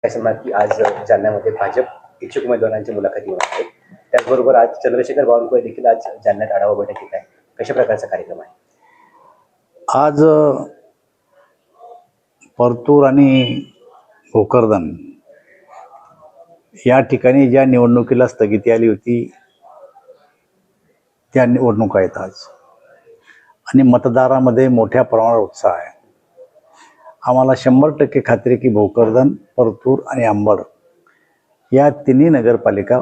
की आज जालन्यामध्ये भाजप इच्छुक उमेदवारांची मुलाखती होणार आहेत. त्याचबरोबर आज चंद्रशेखर बावनकुळे देखील आज जालन्यात आढावा बैठकीत आहे. कशा प्रकारचा कार्यक्रम आहे आज? परतूर आणि भोकरदन या ठिकाणी ज्या निवडणुकीला स्थगिती आली होती त्या निवडणुका आहेत आज, आणि मतदारामध्ये मोठ्या प्रमाणावर उत्साह आहे. आम्हाला 100% खात्री की भोकरदन, परतूर आणि अंबड या तिन्ही नगरपालिका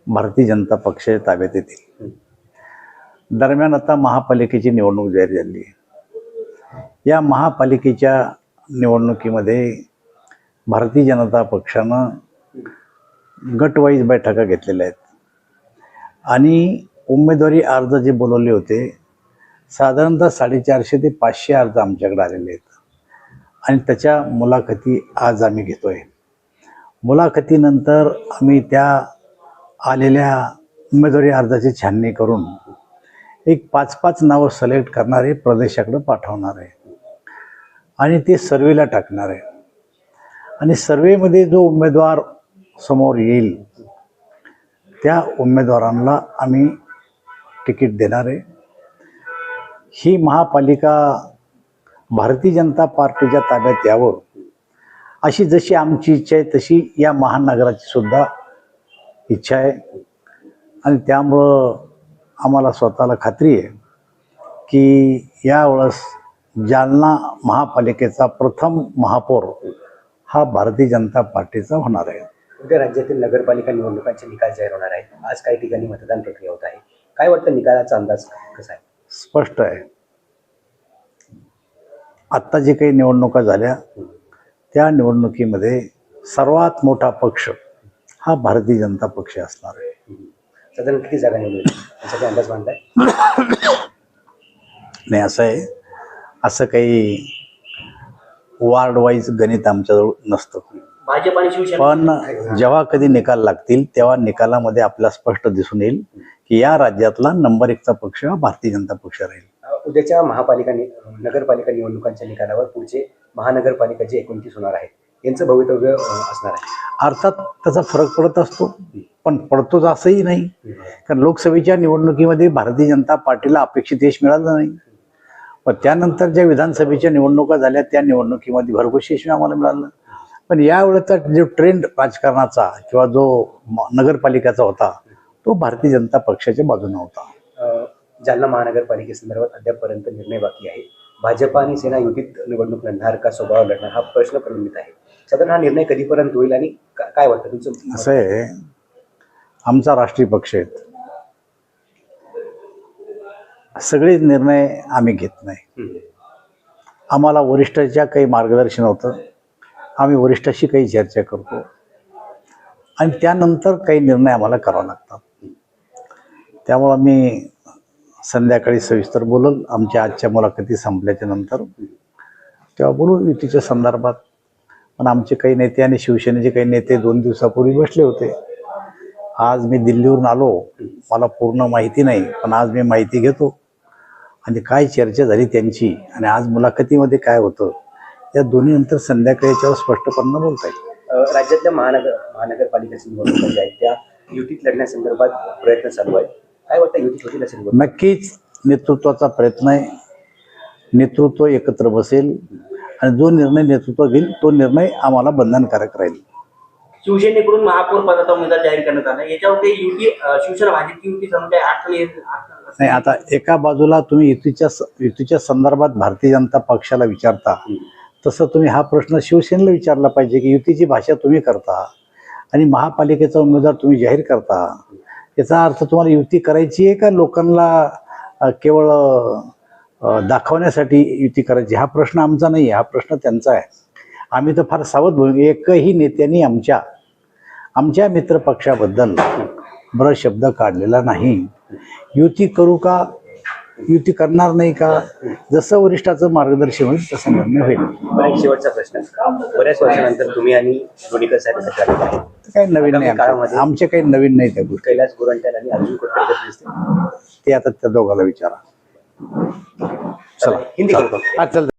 भारतीय जनता पक्षाच्या ताब्यात येतील. दरम्यान आता महापालिकेची निवडणूक जाहीर झाली आहे. या महापालिकेच्या निवडणुकीमध्ये भारतीय जनता पक्षानं गटवाईज बैठका घेतलेल्या आहेत आणि उमेदवारी अर्ज जे बोलवले होते साधारणतः 450 ते 500 अर्ज आमच्याकडे आलेले आहेत, आणि त्याच्या मुलाखती आज आम्ही घेतोय. मुलाखतीनंतर आम्ही त्या आलेल्या उमेदवारी अर्जाची छाननी करून एक 5-5 नावं सिलेक्ट करणारे प्रदेशाकडे पाठवणार आहे आणि ते सर्वेला टाकणार आहे. आणि सर्वेमध्ये जो उमेदवार समोर येईल त्या उमेदवारांना आम्ही तिकीट देणार आहे. ही महापालिका भारतीय जनता पार्टीच्या ताब्यात यावं अशी जशी आमची इच्छा आहे तशी या महानगराची सुद्धा इच्छा आहे. आणि त्यामुळं आम्हाला स्वतःला खात्री आहे की यावेळेस जालना महापालिकेचा प्रथम महापौर हा भारतीय जनता पार्टीचा होणार आहे. उद्या राज्यातील नगरपालिका निवडणुकांचे निकाल जाहीर होणार आहेत. आज काही ठिकाणी मतदान प्रक्रिया होत आहे. काय वाटतं, निकालाचा अंदाज कसा आहे? स्पष्ट आहे. आत्ता जे काही निवडणुका झाल्या त्या निवडणुकीमध्ये सर्वात मोठा पक्ष हा भारतीय जनता पक्ष असणार आहे. साधारण किती जागा निवडून याचा अंदाज मांडलाय? नाही, असं आहे, असं काही वार्ड वाईज गणित आमच्याजवळ नसतं. भाजप आणि शिवसेना पण जेव्हा कधी निकाल लागतील तेव्हा निकालामध्ये आपल्याला स्पष्ट दिसून येईल की या राज्यातला नंबर 1चा पक्ष हा भारतीय जनता पक्ष राहील. उद्याच्या नगरपालिका निवडणुकांच्या निकालावर पुढचे महानगरपालिका जे 29 होणार आहेत यांचं भवितव्य असणार आहे. अर्थात त्याचा फरक पडत असतो, पण पडतोच असंही नाही. कारण लोकसभेच्या निवडणुकीमध्ये भारतीय जनता पार्टीला अपेक्षित यश मिळालं नाही, पण त्यानंतर ज्या विधानसभेच्या निवडणुका झाल्या त्या निवडणुकीमध्ये भरघोस यश आम्हाला मिळालं. पण यावेळेचा जो ट्रेंड राजकारणाचा किंवा जो नगरपालिकेचा होता तो भारतीय जनता पक्षाच्या बाजूने होता. जालना महानगरपालिकेसंदर्भात अद्यापपर्यंत निर्णय बाकी आहे. भाजप आणि सेना युतीत निवडणूक लढणार का स्वभाव लढणार हा प्रश्न प्रलंबित आहे. साधारण हा निर्णय कधीपर्यंत होईल आणि काय वाटतं तुमचं? असं आहे, आमचा राष्ट्रीय पक्ष आहे, सगळे निर्णय आम्ही घेत नाही. आम्हाला वरिष्ठाच्या काही मार्गदर्शन होतं, आम्ही वरिष्ठाशी काही चर्चा करतो आणि त्यानंतर काही निर्णय आम्हाला करावे लागतात. त्यामुळं आम्ही संध्याकाळी सविस्तर बोलू. आमच्या आजच्या मुलाखती संपल्याच्या नंतर तेव्हा बोलू युतीच्या संदर्भात. पण आमचे काही नेते आणि शिवसेनेचे काही नेते 2 दिवसापूर्वी बसले होते. आज मी दिल्लीवरून आलो, मला पूर्ण माहिती नाही, पण आज मी माहिती घेतो आणि काय चर्चा झाली त्यांची आणि आज मुलाखतीमध्ये काय होतं या दोन्ही नंतर संध्याकाळी याच्यावर स्पष्टपणे बोलता येईल. राज्यातल्या महानगरपालिकेच्या निवडणुका ज्या आहेत त्या युतीत लढण्यासंदर्भात प्रयत्न चालू आहेत. काय वाटतं, युतीत होतील असेल? नक्कीच नेतृत्वाचा प्रयत्न आहे. नेतृत्व एकत्र बसेल आणि जो निर्णय नेतृत्व घेईल तो निर्णय आम्हाला बंधनकारक राहील. शिवसेनेकडून महापौर पदाचा उमेदवार जाहीर करण्यात आला, याच्यावर काही युती शिवसेना भाजपची युती नाही. आता एका बाजूला तुम्ही युतीच्या संदर्भात भारतीय जनता पक्षाला विचारता, तसं तुम्ही हा प्रश्न शिवसेनेला विचारला पाहिजे की युतीची भाषा तुम्ही करता आणि महापालिकेचा उमेदवार तुम्ही जाहीर करता, याचा अर्थ तुम्हाला युती करायची आहे का लोकांना केवळ दाखवण्यासाठी युती करायची? हा प्रश्न आमचा नाही, हा प्रश्न त्यांचा आहे. आम्ही तर फार सावध होऊ. एकही नेत्यांनी आमच्या मित्रपक्षाबद्दल बरं शब्द काढलेला नाही. युती करू का, युती करणार नाही का, जसं वरिष्ठाचं मार्गदर्शन होईल तसा निर्णय होईल. एक शेवटचा प्रश्न, बऱ्याच वर्षानंतर तुम्ही आणि लोणीकर साहेब काही नवीन नाही, आमचे काही नवीन नाही त्या गोष्टी. कैलास गोरंट्याल आणि अर्जुन खोतकर ते आता त्या दोघांना विचारा. चला हिंदी करतो. चल.